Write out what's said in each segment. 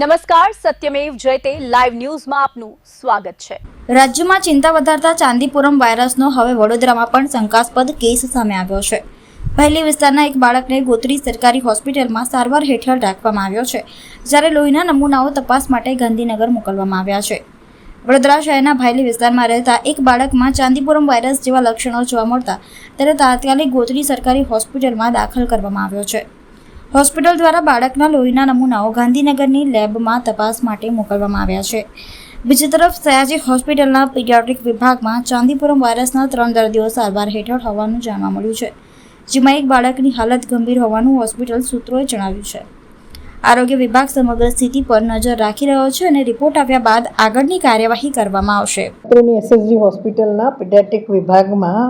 નમસ્કાર, સત્યમેવ જયતે લાઈવ ન્યૂઝમાં આપનું સ્વાગત છે। રાજ્યમાં ચિંતા વધારતા ચાંદીપુરમ વાયરસનો હવે વડોદરામાં પણ શંકાસ્પદ કેસ સામે આવ્યો છે। પહેલી વિસ્તારના એક બાળકને ગોત્રી સરકારી હોસ્પિટલમાં સારવાર હેઠળ રાખવામાં આવ્યો છે, જ્યારે લોહીના નમૂનાઓ તપાસ માટે ગાંધીનગર મોકલવામાં આવ્યા છે। વડોદરા શહેરના ભાયલી વિસ્તારમાં રહેતા એક બાળકમાં ચાંદીપુરમ વાયરસ જેવા લક્ષણો જોવા મળતા તેને તાત્કાલિક ગોત્રી સરકારી હોસ્પિટલમાં દાખલ કરવામાં આવ્યો છે। હોસ્પિટલ દ્વારા બાળકના લોહીના નમૂનાઓ ગાંધીનગરની લેબમાં તપાસ માટે મોકલવામાં આવ્યા છે। બીજી તરફ સયાજી હોસ્પિટલના પીડિયાટ્રિક વિભાગમાં ચાંદીપુરમ વાયરસના 3 દર્દીઓ સારવાર હેઠળ હોવાનું જાણવા મળ્યું છે, જેમાં એક બાળકની હાલત ગંભીર હોવાનું હોસ્પિટલ સૂત્રોએ જણાવ્યું છે। આરોગ્ય વિભાગ સમગ્ર સ્થિતિ પર નજર રાખી રહ્યો છે અને રિપોર્ટ આવ્યા બાદ આગળની કાર્યવાહી કરવામાં આવશે। એસએસજી હોસ્પિટલના પીડિયાટ્રિક વિભાગમાં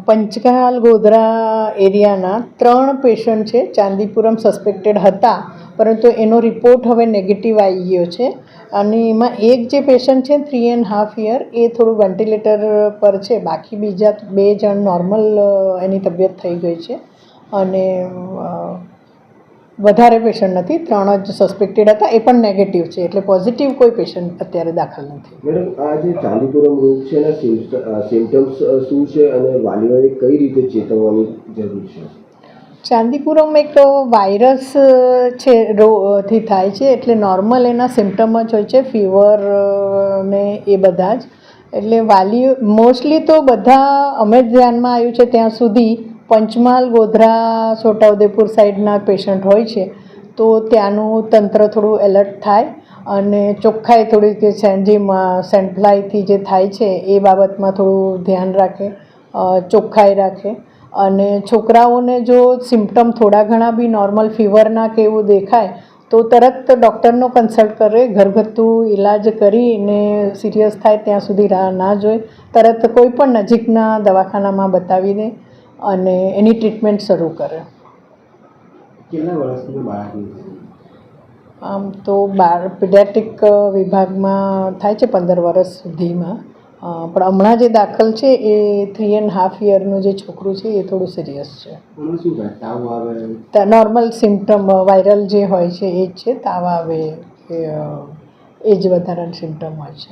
પંચમહાલ ગોધરા એરિયાના 3 પેશન્ટ છે ચાંદીપુરમ સસ્પેક્ટેડ હતા, પરંતુ એનો રિપોર્ટ હવે નેગેટિવ આવી ગયો છે અને એમાં એક જે પેશન્ટ છે 3.5 યર એ થોડું વેન્ટિલેટર પર છે, બાકી બીજા 2 જણ નોર્મલ એની તબિયત થઈ ગઈ છે અને વધારે પેશન્ટ નથી, 3 જ સસ્પેક્ટેડ હતા, એ પણ નેગેટિવ છે, એટલે પોઝિટિવ કોઈ પેશન્ટ અત્યારે દાખલ નથી। મેડમ, આ જે ચાંદીપુરમ રોગ છે એના સિમ્પટમ્સ શું છે અને વાલીઓએ કઈ રીતે ચેતવવાની જરૂર છે? ચાંદીપુરમ એક વાયરસ છે થી થાય છે, એટલે નોર્મલ એના સિમ્પટમ જ હોય છે, ફીવર ને એ બધા જ, એટલે વાલીઓ મોસ્ટલી તો બધા અમે ધ્યાનમાં આવ્યું છે ત્યાં સુધી પંચમહાલ ગોધરા છોટાઉદેપુર સાઈડના પેશન્ટ હોય છે, તો ત્યાંનું તંત્ર થોડું એલર્ટ થાય અને ચોખ્ખાઈ થોડી કે સેન્ડફ્લાયથી જે થાય છે એ બાબતમાં થોડું ધ્યાન રાખે, ચોખ્ખાઈ રાખે અને છોકરાઓને જો સિમ્પટમ થોડા ઘણા બી નોર્મલ ફીવરના કે એવું દેખાય તો તરત ડૉક્ટરનો કન્સલ્ટ કરે, ઘરગથ્થુ ઇલાજ કરીને સિરિયસ થાય ત્યાં સુધી રાહ ના જોઈ, તરત કોઈ પણ નજીકના દવાખાનામાં બતાવી દે અને એની ટ્રીટમેન્ટ શરૂ કરે। કેટલા વર્ષનું બાળક? આમ તો પીડિયાટ્રિક વિભાગમાં થાય છે 15 વર્ષ સુધીમાં, પણ હમણાં જે દાખલ છે એ 3.5 યરનું જે છોકરું છે એ થોડું સિરિયસ છે। નોર્મલ સિમ્પટમ વાયરલ જે હોય છે એ જ છે, તાવ આવે એ જ વધારાનું સિમ્પટમ હોય છે।